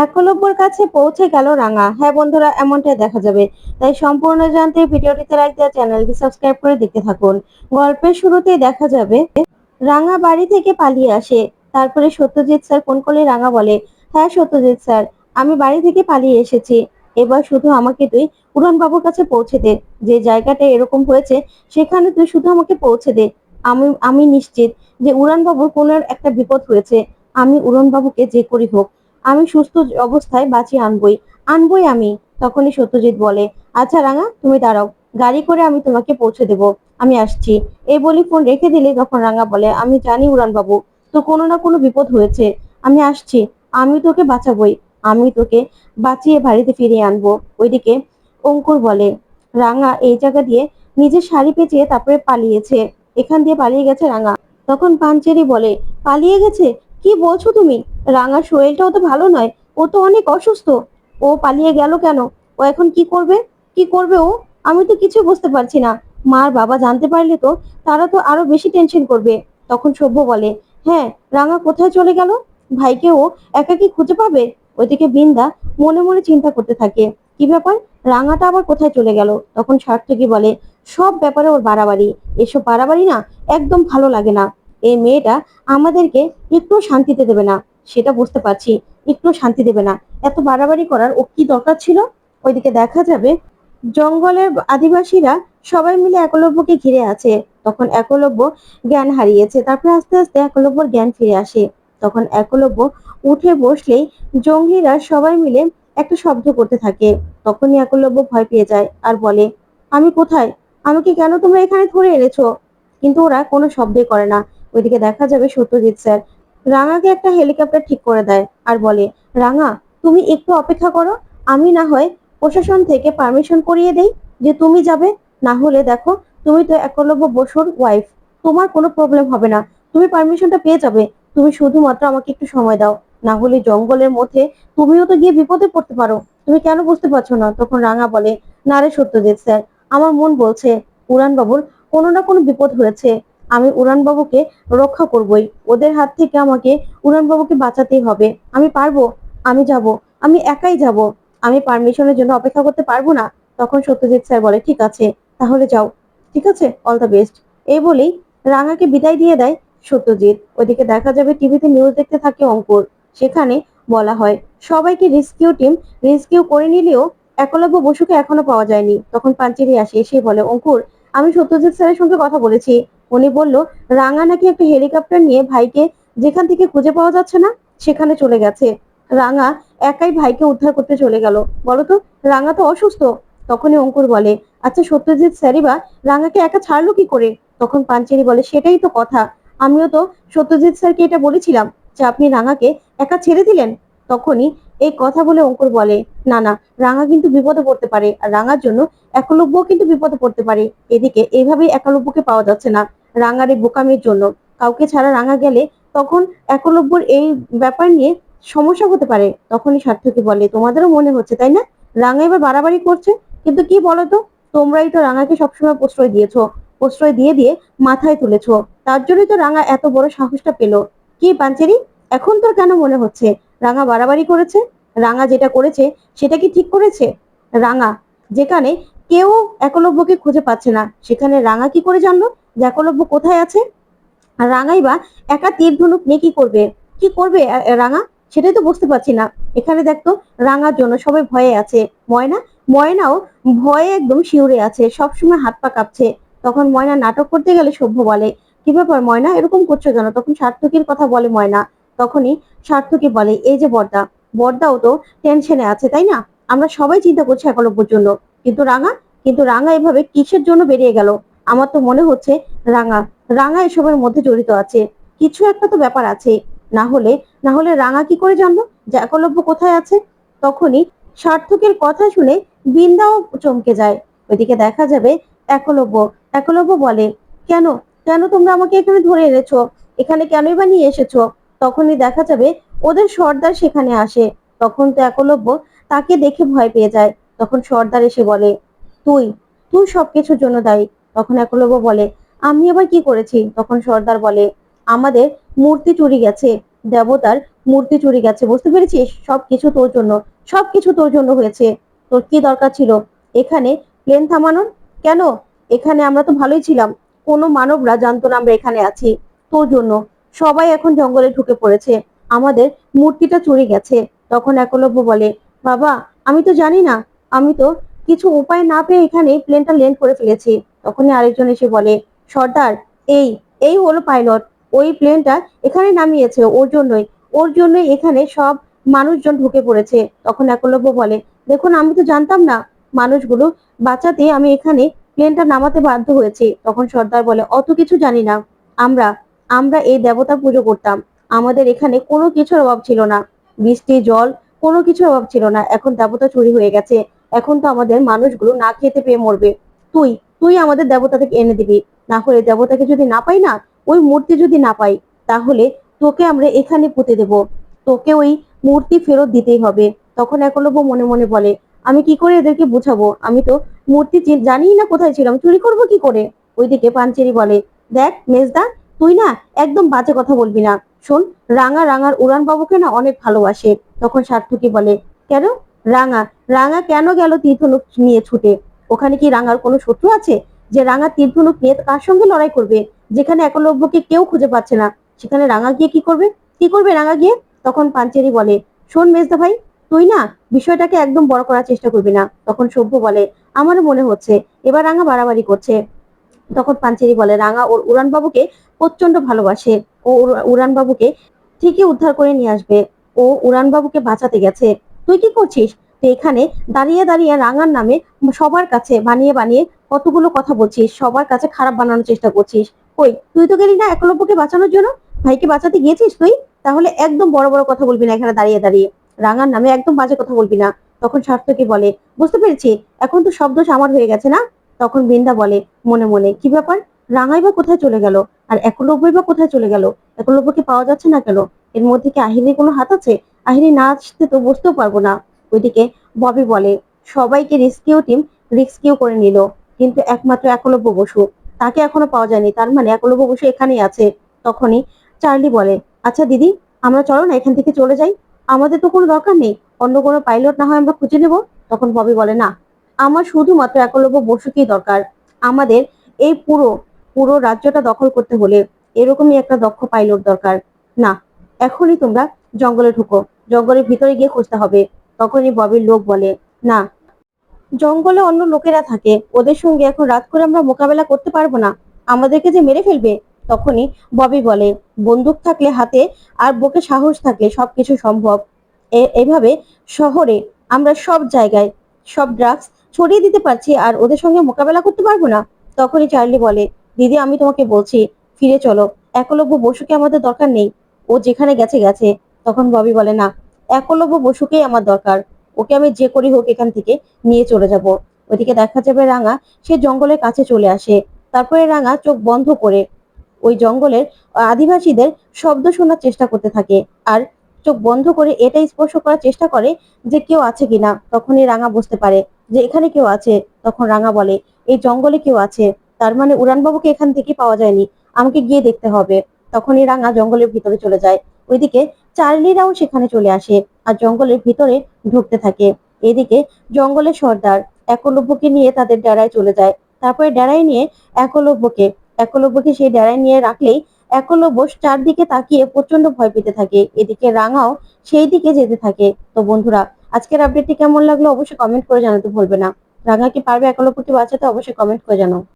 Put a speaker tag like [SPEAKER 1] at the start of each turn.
[SPEAKER 1] একলব্যর কাছে পৌঁছে গেল রাঙা। হ্যাঁ বন্ধুরা, এমনটাই দেখা যাবে। তাই সম্পূর্ণ জানতে ভিডিওটিতে লাইক দিয়ে চ্যানেলটি সাবস্ক্রাইব করে দেখতে থাকুন। গল্পের শুরুতেই দেখা যাবে রাঙা বাড়ি থেকে পালিয়ে আসে। তারপরে সত্যজিৎ স্যার ফোন করলে রাঙা বলে, হ্যাঁ সত্যজিৎ স্যার, আমি বাড়ি থেকে পালিয়ে এসেছি। এবার শুধু আমাকে তুই উড়ান বাবুর কাছে পৌঁছে দে। যে জায়গাটা এরকম হয়েছে সেখানে তুই শুধু আমাকে পৌঁছে দে। আমি আমি নিশ্চিত যে উড়ান বাবুর কোনো একটা বিপদ হয়েছে। আমি উড়ান বাবুকে যে করি হোক আমি সুস্থ অবস্থায় বাঁচিয়ে আনবই আমি। তখনই সত্যজিৎ বলে, আচ্ছা রাঙা তুমি দাঁড়াও, গাড়ি করে আমি তোমাকে পৌঁছে দেব, আমি আসছি। এই বলি ফোন রেখে দিলে তখন রাঙা বলে, আমি জানি উড়ান বাবু, তো কোনো না কোনো বিপদ হয়েছে, আমি আসছি, আমি তোকে বাঁচাবই, আমি তোকে বাঁচিয়ে বাড়িতে ফিরিয়ে আনবো। ওইদিকে অঙ্কুর বলে, রাঙা এই জায়গা দিয়ে নিজের শাড়ি পেঁচিয়ে তারপরে পালিয়েছে, এখান দিয়ে পালিয়ে গেছে রাঙা। তখন পাঞ্চেরি বলে, পালিয়ে গেছে? কি বলছো তুমি? রাঙার শরীরটাও তো ভালো নয়, ও তো অনেক অসুস্থ, ও পালিয়ে গেল কেন? ও এখন কি করবে? কি করবে ও? আমি তো কিছু বুঝতে পারছি না। মার বাবা জানতে পারলে তো তারা তো আরো বেশি টেনশন করবে। তখন সভ্য বলে, হ্যাঁ, রাঙা কোথায় চলে গেল? ভাইকে ও একা কি খুঁজে পাবে? ওইদিকে বৃন্দা মনে মনে চিন্তা করতে থাকে, কি ব্যাপার, রাঙাটা আবার কোথায় চলে গেল? তখন সার্থকী বলে, সব ব্যাপারে ওর বাড়াবাড়ি, এসব বাড়াবাড়ি না একদম ভালো লাগে না। এই মেয়েটা আমাদেরকে একটু শান্তিতে দেবে না, সেটা বুঝতে পারছি, একটু শান্তি দেবে না। এত বাড়াবাড়ি করার ও কি দরকার ছিল? ওইদিকে দেখা যাবে জঙ্গলের আদিবাসীরা সবাই মিলে একলব্যকে ঘিরে আছে। তখন একলব্য জ্ঞান হারিয়েছে, তারপরে আস্তে আস্তে একলব্যর জ্ঞান ফিরে আসে। তখন একলব্য উঠে বসলেই জঙ্গলিরা সবাই মিলে একটা শব্দ করতে থাকে। তখনই একলব্য ভয় পেয়ে যায় আর বলে, আমি কোথায়? আমাকে কেন তোমরা এখানে ধরে এনেছো? কিন্তু ওরা কোনো শব্দই করে না। ওইদিকে দেখা যাবে সত্যজিৎ স্যার রাঙাকে একটা হেলিকপ্টার ঠিক করে দেয় আর বলে, রাঙা তুমি একটু অপেক্ষা করো, আমি না হয় প্রশাসন থেকে পারমিশন করিয়ে দেই যে তুমি যাবে। না হলে দেখো, তুমি তো একলব্য বসুর ওয়াইফ, তোমার কোনো প্রবলেম হবে না, তুমি পারমিশনটা পেয়ে যাবে। তুমি শুধুমাত্র আমাকে একটু সময় দাও, না হলে জঙ্গলের মধ্যে তুমিও তো গিয়ে বিপদে পড়তে পারো। তুমি কেন বুঝতে পারছো না? তখন রাঙা বলে, না রে সত্যজিৎ স্যার, আমার মন বলছে উড়ান বাবুর কোনো না কোনো বিপদ হয়েছে, আমি উড়ান বাবুকে রক্ষা করবই, ওদের হাত থেকে আমাকে উড়ান বাবুকে বাঁচাতেই হবে। আমি পারবো, আমি যাব, আমি একাই যাব, আমি পারমিশনের জন্য অপেক্ষা করতে পারবো না। তখন সত্যজিৎ স্যার বলে, ঠিক আছে তাহলে যাও, ঠিক আছে, অল দ্য বেস্ট। এই বলেই রাঙাকে বিদায় দিয়ে দেয় সত্যজিৎ। ওইদিকে দেখা যাবে টিভিতে নিউজ দেখতে থাকে অঙ্কুর। সেখানে বলা হয় সবাইকে রেস্কিউ টিম রেস্কিউ করে নিলেও একলব্য বসুকে এখনো পাওয়া যায়নি। তখন পাঞ্চেরি আসে, এসে বলে, অঙ্কুর আমি সত্যজিৎ স্যারের সঙ্গে কথা বলেছি, উনি বলল রাঙা নাকি একটা হেলিকপ্টার নিয়ে ভাইকে যেখান থেকে খুঁজে পাওয়া যাচ্ছে না সেখানে চলে গেছে। রাঙা একাই ভাইকে উদ্ধার করতে চলে গেল। বলতো, রাঙা তো অসুস্থ। তখনই অঙ্কুর বলে, আচ্ছা সত্যজিৎ স্যারই বা রাঙাকে একা ছাড়লো কি করে? তখন পাঞ্চেরি বলে, সেটাই তো কথা, আমিও তো সত্যজিৎ স্যারকে এটা বলেছিলাম যে আপনি রাঙাকে একা ছেড়ে দিলেন। তখনই এই কথা বলে অঙ্কুর বলে, না না, রাঙা কিন্তু বিপদে পড়তে পারে, আর রাঙার জন্য একলব্যও কিন্তু বিপদে পড়তে পারে। এদিকে এইভাবেই একলব্যকে পাওয়া যাচ্ছে না রাঙার এই বোকামির জন্য। কাউকে ছাড়া রাঙা গেলে তখন একলব্যর এই ব্যাপার নিয়ে সমস্যা হতে পারে। তখনই সার্থকী বলে, তোমাদেরও মনে হচ্ছে তাই না রাঙা এবার বাড়াবাড়ি করছে? কিন্তু কি বলতো, তোমরাই তো রাঙাকে সবসময় প্রশ্রয় দিয়েছো, প্রশ্রয় দিয়ে দিয়ে মাথায় তুলেছো, তার জন্যই তো রাঙা এত বড় সাহসটা পেলো। কি পাঞ্চেরি, এখন তোর কেন মনে হচ্ছে রাঙা বাড়াবাড়ি করেছে? রাঙা যেটা করেছে সেটা কি ঠিক করেছে? রাঙা যেখানে কেউ একলব্যকে খুঁজে পাচ্ছে না, সেখানে রাঙা কি করে জানলো যে একলব্য কোথায় আছে? আর রাঙাই বা একা তীর ধনুক নিয়ে কি করবে? কি করবে রাঙা? সেটাই তো বুঝতে পারছি না। এখানে দেখতো রাঙার জন্য সবাই ভয়ে আছে। ময়না, ময়নাও ভয়ে একদম শিউরে আছে, সবসময় হাত পা কাঁপছে। তখন ময়না নাটক করতে গেলে সভ্য বলে, কি ব্যাপার ময়না, এরকম করছো কেন? তখন সার্থকীর কথা বলে ময়না। তখনই সার্থকী বলে, এই যে বর্দা, বর্দাও তো টেনশনে আছে তাই না? আমরা সবাই চিন্তা করছি একলব্যর জন্য, কিন্তু রাঙা, কিন্তু রাঙা এভাবে কিসের জন্য বেরিয়ে গেল? আমার তো মনে হচ্ছে রাঙা, রাঙা এসবের মধ্যে জড়িত আছে, কিছু একটা তো ব্যাপার আছে। না হলে, না হলে রাঙা কি করে জানলো যে একলব্য কোথায় আছে? তখনই সার্থকের কথা শুনে বৃন্দাও চমকে যায়। ওইদিকে দেখা যাবে একলব্য, একলব্য বলে, কেন, কেন তোমরা আমাকে এখানে ধরে এনেছো? এখানে কেনই বা নিয়ে এসেছো? তখনই দেখা যাবে ওদের সর্দার সেখানে আসে। তখন তো একলব্য তাকে দেখে ভয় পেয়ে যায়। তখন সর্দার এসে বলে, তুই, তুই সবকিছুর জন্য দায়ী। তখন একলব্য বলে, আমি আবার কি করেছি? তখন সর্দার বলে, আমাদের মূর্তি চুরি গেছে, দেবতার মূর্তি চুরি গেছে, বুঝতে পেরেছিস? সবকিছু তোর জন্য, সবকিছু তোর জন্য হয়েছে। তোর কি দরকার ছিল এখানে প্লেন থামানোর? কেন? এখানে আমরা তো ভালোই ছিলাম, কোনো মানবরা জানতো না আমরা এখানে আছি। তোর জন্য সবাই এখন জঙ্গলে ঢুকে পড়েছে, আমাদের মূর্তিটা চুরি গেছে। তখন একলব্য বলে, বাবা আমি তো জানি না, আমি তো কিছু উপায় না পেয়ে এখানে প্লেনটা ল্যান্ড করে ফেলেছি। তখনই আরেকজন এসে বলে, সর্দার, এই এই হলো পাইলট, ওই প্লেনটা এখানে নামিয়েছে ওর জন্যই এখানে সব মানুষজন ঢুকে পড়েছে। তখন একলব্য বলে, দেখুন আমি তো জানতাম না, মানুষগুলো বাঁচাতে আমি এখানে প্লেনটা নামাতে বাধ্য হয়েছি। তখন সর্দার বলে, অত কিছু জানি না, আমরা আমরা এই দেবতা পুজো করতাম, আমাদের এখানে কোনো কিছুর অভাব ছিল না, বৃষ্টি জল কোনো কিছুর অভাব ছিল না। এখন দেবতা চুরি হয়ে গেছে, এখন তো আমাদের মানুষগুলো না খেতে পেয়ে মরবে। তুই তুই আমাদের দেবতাকে এনে দিবি, না হলে দেবতাকে যদি না পাই না, ওই মূর্তি যদি না পাই, তাহলে তোকে আমরা এখানে পুঁতে দেব, তোকে ওই মূর্তি ফেরত দিতেই হবে। তখন একলব্য মনে মনে বলে, আমি কি করে এদেরকে বুঝাবো, আমি তো মূর্তি জানিই না কোথায় ছিলাম, চুরি করব কি করে? ওইদিকে পাঞ্চেরি বলে, দেখ মেজদা, তুই না একদম বাজে কথা বলবি না। শোন, রাঙার উড়ান বাবুকে না অনেক ভালোবাসে। তখন সার্থকী বলে, কেন? রাঙা রাঙা কেন গেল তীর্থনুক নিয়ে ছুটে? ওখানে কি রাঙার কোনো শত্রু আছে যে রাঙা তীর্থনুক নিয়ে কার সঙ্গে লড়াই করবে? যেখানে একলব্যকে কেউ খুঁজে পাচ্ছে না, সেখানে রাঙা গিয়ে কি করবে? কি করবে রাঙা গিয়ে? তখন পাঞ্চেরি বলে, শোন মেজদা ভাই, তুই না বিষয়টাকে একদম বড় করার চেষ্টা করবি না। তখন সভ্য বলে, আমারও মনে হচ্ছে এবার রাঙা বাড়াবাড়ি করছে। তখন পাঞ্চেরি বলে, রাঙা ওর উড়ান বাবুকে প্রচন্ড ভালোবাসে, ও উড়ান বাবুকে ঠিকই উদ্ধার করে নিয়ে আসবে, ও উড়ান বাবুকে বাঁচাতে গেছে। তুই কি করছিস? তুই এখানে দাঁড়িয়ে দাঁড়িয়ে রাঙার নামে সবার কাছে বানিয়ে বানিয়ে কতগুলো কথা বলছিস, সবার কাছে খারাপ বানানোর চেষ্টা করছিস। কই, তুই তো গেলি না একলব্যকে বাঁচানোর জন্য? ভাইকে বাঁচাতে গিয়েছিস তুই? তাহলে একদম বড় বড় কথা বলবি না এখানে দাঁড়িয়ে দাঁড়িয়ে, রাঙার নামে একদম বাজে কথা বলবি না। তখন সার্থকী বলে, বুঝতে পেরেছি, এখন তো সব দোষ আমার হয়ে গেছে না? তখন বৃন্দা বলে মনে মনে, কি ব্যাপার, রাঙাই বা কোথায় চলে গেল, আর একলব্যই বা কোথায় চলে গেল? একলব্যকে পাওয়া যাচ্ছে না কেন? এর মধ্যে কি আহিরির কোনো হাত আছে? আহিরি না আসতে তো বুঝতেও পারবো না। ওইদিকে ববি বলে, সবাইকে রিস্কিউ করে নিল, কিন্তু একমাত্র একলব্য বসু, তাকে এখনো পাওয়া যায়নি, তার মানে একলব্য বসু এখানেই আছে। তখনই চার্লি বলে, আচ্ছা দিদি, আমরা চলো না এখান থেকে চলে যাই, আমাদের তো কোনো দরকার নেই, অন্য কোনো পাইলট না হয় আমরা খুঁজে নেব। তখন ববি বলে, না, আমার শুধুমাত্র একলব্য বসুকেই দরকার। আমাদের এই পুরো পুরো রাজ্যটা দখল করতে হলে এরকমই একটা দক্ষ পাইলট দরকার। না, এখনই তোমরা জঙ্গলে ঢুকো, জঙ্গলের ভিতরে গিয়ে খুঁজতে হবে। তখনই ববির লোক বলে, না, জঙ্গলে অন্য লোকেরা থাকে, ওদের সঙ্গে এখন রাত করে আমরা মোকাবেলা করতে পারবো না, আমাদেরকে যে মেরে ফেলবে। তখনই ববি বলে, বন্দুক থাকলে হাতে আর বুকে সাহস থাকলে সবকিছু সম্ভব। এভাবে শহরে আমরা সব জায়গায় সব ড্রাগস ছড়িয়ে দিতে পারছি, আর ওদের সঙ্গে মোকাবেলা করতে পারবো না। তখনই চার্লি বলে, দিদি আমি তোমাকে বলছি, ফিরে চলো, একলব্য বসুকে আমাদের দরকার নেই, ও যেখানে গেছে গেছে। তখন ববি বলে, না, একলব্য বসুকেই আমার দরকার, ওকে আমি যে করি হোক এখান থেকে নিয়ে চলে যাব। ওইদিকে দেখা যাবে রাঙা সে জঙ্গলের কাছে চলে আসে। তারপরে রাঙা চোখ বন্ধ করে ওই জঙ্গলের আদিবাসীদের শব্দ শোনার চেষ্টা করতে থাকে, আর চোখ বন্ধ করে এটা স্পর্শ করার চেষ্টা করে যে কেউ আছে কিনা। তখনই রাঙা বুঝতে পারে যে এখানে কেউ আছে। তখন রাঙা বলে, এই জঙ্গলে কেউ আছে, তার মানে উড়ানবাবুকে এখান থেকে পাওয়া যায়নি, আমাকে গিয়ে দেখতে হবে। তখনই রাঙা জঙ্গলের ভিতরে চলে যায়। ওইদিকে চার্লিরাও সেখানে চলে আসে আর জঙ্গলের ভিতরে ঢুকতে থাকে। এদিকে জঙ্গলের সর্দার একলব্যকে নিয়ে তাদের ডেরায় চলে যায়। তারপরে ডেরায় নিয়ে একলব্যকে একলব্যকে সেই ডেরায় নিয়ে রাখলেই একলব্য চারদিকে তাকিয়ে প্রচন্ড ভয় পেতে থাকে। এদিকে রাঙাও সেই দিকে যেতে থাকে। তো বন্ধুরা, আজকের আপডেটটি কেমন লাগলো অবশ্যই কমেন্ট করে জানাতে ভুলবে না। রাঙা কি পারবে একলব্যকে বাঁচাতে? অবশ্যই কমেন্ট করে জানাও।